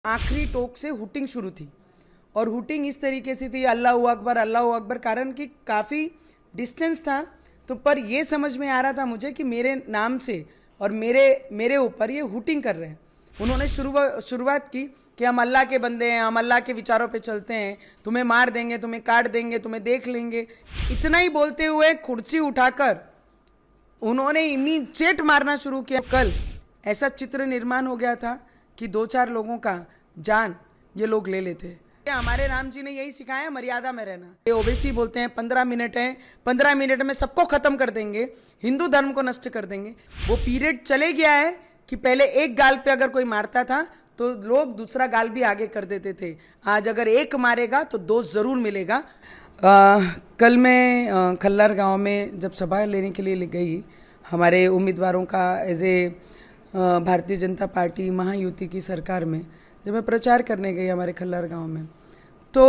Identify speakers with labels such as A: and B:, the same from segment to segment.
A: आखिरी टोक से हुटिंग शुरू थी और हुटिंग इस तरीके से थी अल्लाह अकबर, कारण कि काफ़ी डिस्टेंस था। तो पर ये समझ में आ रहा था मुझे कि मेरे नाम से और मेरे ऊपर ये हुटिंग कर रहे हैं। उन्होंने शुरुआत की कि हम अल्लाह के बंदे हैं, हम अल्लाह के विचारों पे चलते हैं, तुम्हें मार देंगे, तुम्हें काट देंगे, तुम्हें देख लेंगे। इतना ही बोलते हुए कुर्सी उठाकर उन्होंने इमीडिएट मारना शुरू किया। कल ऐसा चित्र निर्माण हो गया था कि 2-4 लोगों का जान ये लोग ले लेते। हमारे राम जी ने यही सिखाया, मर्यादा में रहना। ये ओबीसी बोलते हैं 15 मिनट है, 15 मिनट में सबको खत्म कर देंगे, हिंदू धर्म को नष्ट कर देंगे। वो पीरियड चले गया है कि पहले एक गाल पे अगर कोई मारता था तो लोग दूसरा गाल भी आगे कर देते थे। आज अगर एक मारेगा तो 2 जरूर मिलेगा। कल मैं खल्लार गांव में जब सभा लेने के लिए गई, हमारे उम्मीदवारों का as a Bharatiya Janata party Mahayuti की सरकार में जब मैं प्रचार करने गई हमारे खल्लार गांव में, तो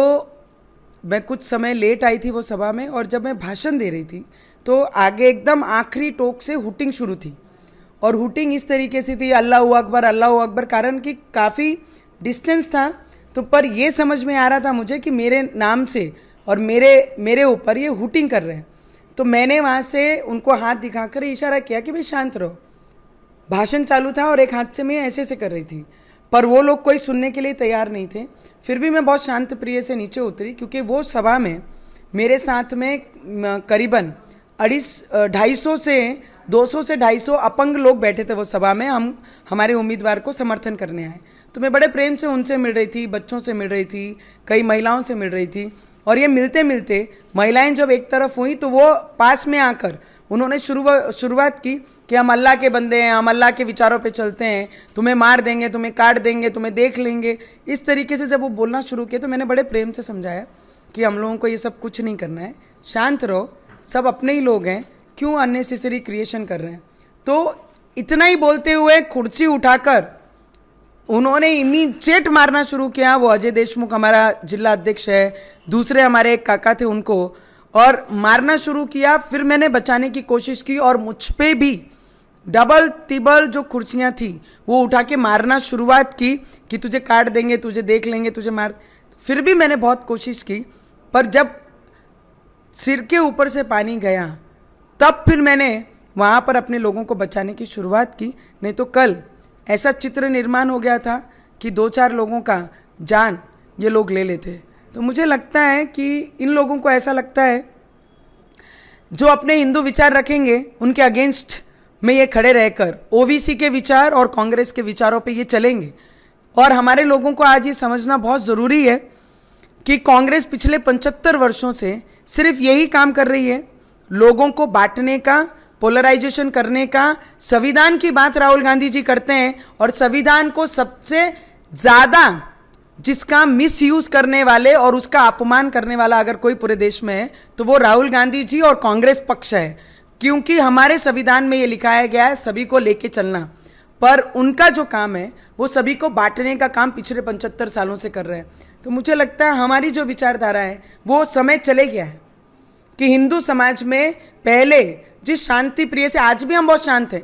A: मैं कुछ समय लेट आई थी वो सभा में। और जब मैं भाषण दे रही थी तो आगे एकदम आखिरी टोक से हुटिंग शुरू थी और हुटिंग इस तरीके से थी अल्लाह अकबर, कारण कि काफ़ी डिस्टेंस था। तो पर ये समझ में आ रहा था मुझे कि मेरे नाम से और मेरे ऊपर ये हुटिंग कर रहे हैं। तो मैंने वहाँ से उनको हाथ दिखाकर इशारा किया कि भाई शांत रहो। भाषण चालू था और एक हाथ से मैं ऐसे कर रही थी, पर वो लोग कोई सुनने के लिए तैयार नहीं थे। फिर भी मैं बहुत शांत प्रिय से नीचे उतरी, क्योंकि वो सभा में मेरे साथ में करीबन 250 से 250 अपंग लोग बैठे थे वो सभा में। हम हमारे उम्मीदवार को समर्थन करने आए, तो मैं बड़े प्रेम से उनसे मिल रही थी, बच्चों से मिल रही थी, कई महिलाओं से मिल रही थी। और ये मिलते मिलते महिलाएं जब एक तरफ हुई तो वो पास में आकर उन्होंने शुरुआत की कि हम अल्लाह के बंदे हैं, हम अल्लाह के विचारों पे चलते हैं, तुम्हें मार देंगे, तुम्हें काट देंगे, तुम्हें देख लेंगे। इस तरीके से जब वो बोलना शुरू किया तो मैंने बड़े प्रेम से समझाया कि हम लोगों को ये सब कुछ नहीं करना है, शांत रहो, सब अपने ही लोग हैं, क्यों अननेसेसरी क्रिएशन कर रहे हैं। तो इतना ही बोलते हुए कुर्सी उठाकर उन्होंने इमीडिएट मारना शुरू किया। वो अजय देशमुख हमारा जिला अध्यक्ष है, दूसरे हमारे एक काका थे उनको, और मारना शुरू किया। फिर मैंने बचाने की कोशिश की और मुझ पे भी डबल तिबल जो कुर्सियाँ थी वो उठा के मारना शुरुआत की कि तुझे काट देंगे, तुझे देख लेंगे, तुझे मार। फिर भी मैंने बहुत कोशिश की, पर जब सिर के ऊपर से पानी गया तब फिर मैंने वहाँ पर अपने लोगों को बचाने की शुरुआत की। नहीं तो कल ऐसा चित्र निर्माण हो गया था कि 2-4 लोगों का जान ये लोग ले लेते। तो मुझे लगता है कि इन लोगों को ऐसा लगता है जो अपने हिंदू विचार रखेंगे उनके अगेंस्ट में ये खड़े रहकर ओबीसी के विचार और कांग्रेस के विचारों पे ये चलेंगे। और हमारे लोगों को आज ये समझना बहुत ज़रूरी है कि कांग्रेस पिछले 75 वर्षों से सिर्फ यही काम कर रही है, लोगों को बांटने का, पोलराइजेशन करने का। संविधान की बात राहुल गांधी जी करते हैं और संविधान को सबसे ज़्यादा जिसका मिसयूज करने वाले और उसका अपमान करने वाला अगर कोई पूरे देश में है तो वो राहुल गांधी जी और कांग्रेस पक्ष है, क्योंकि हमारे संविधान में ये लिखाया गया है सभी को लेके चलना। पर उनका जो काम है वो सभी को बांटने का काम पिछले 75 सालों से कर रहे हैं। तो मुझे लगता है हमारी जो विचारधारा है वो समय चले गया है कि हिंदू समाज में पहले जिस शांति प्रिय से, आज भी हम बहुत शांत हैं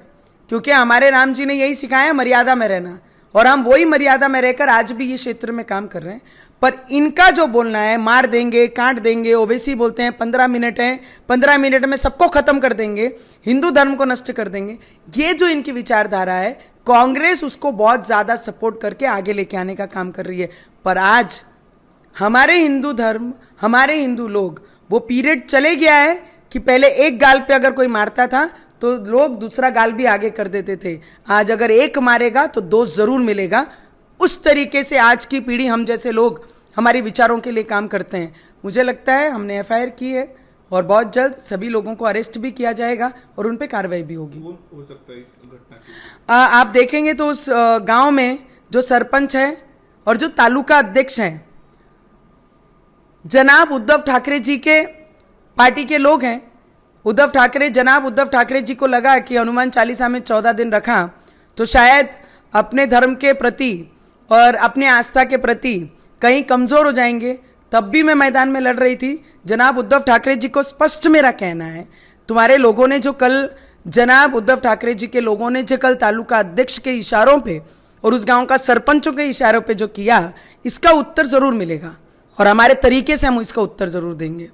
A: क्योंकि हमारे राम जी ने यही सिखाया, मर्यादा में रहना, और हम वही मर्यादा में रहकर आज भी ये क्षेत्र में काम कर रहे हैं। पर इनका जो बोलना है मार देंगे, काट देंगे, ओबीसी बोलते हैं 15 मिनट है, 15 मिनट में सबको खत्म कर देंगे, हिंदू धर्म को नष्ट कर देंगे, ये जो इनकी विचारधारा है कांग्रेस उसको बहुत ज़्यादा सपोर्ट करके आगे लेके आने का काम कर रही है। पर आज हमारे हिंदू धर्म, हमारे हिंदू लोग, वो पीरियड चले गया है कि पहले एक गाल पे अगर कोई मारता था तो लोग दूसरा गाल भी आगे कर देते थे। आज अगर एक मारेगा तो 2 जरूर मिलेगा। उस तरीके से आज की पीढ़ी, हम जैसे लोग हमारे विचारों के लिए काम करते हैं। मुझे लगता है हमने एफआईआर की है और बहुत जल्द सभी लोगों को अरेस्ट भी किया जाएगा और उन पे कार्रवाई भी होगी।
B: हो सकता है इस घटना
A: आप देखेंगे तो उस गांव में जो सरपंच है और जो तालुका अध्यक्ष हैं जनाब उद्धव ठाकरे जी के पार्टी के लोग हैं। जनाब उद्धव ठाकरे जी को लगा कि हनुमान चालीसा में 14 दिन रखा तो शायद अपने धर्म के प्रति और अपने आस्था के प्रति कहीं कमज़ोर हो जाएंगे। तब भी मैं मैदान में लड़ रही थी। जनाब उद्धव ठाकरे जी को स्पष्ट मेरा कहना है, तुम्हारे लोगों ने जो कल, जनाब उद्धव ठाकरे जी के लोगों ने जो कल तालुका अध्यक्ष के इशारों पे और उस गांव का सरपंचों के इशारों पे जो किया, इसका उत्तर ज़रूर मिलेगा और हमारे तरीके से हम इसका उत्तर ज़रूर देंगे।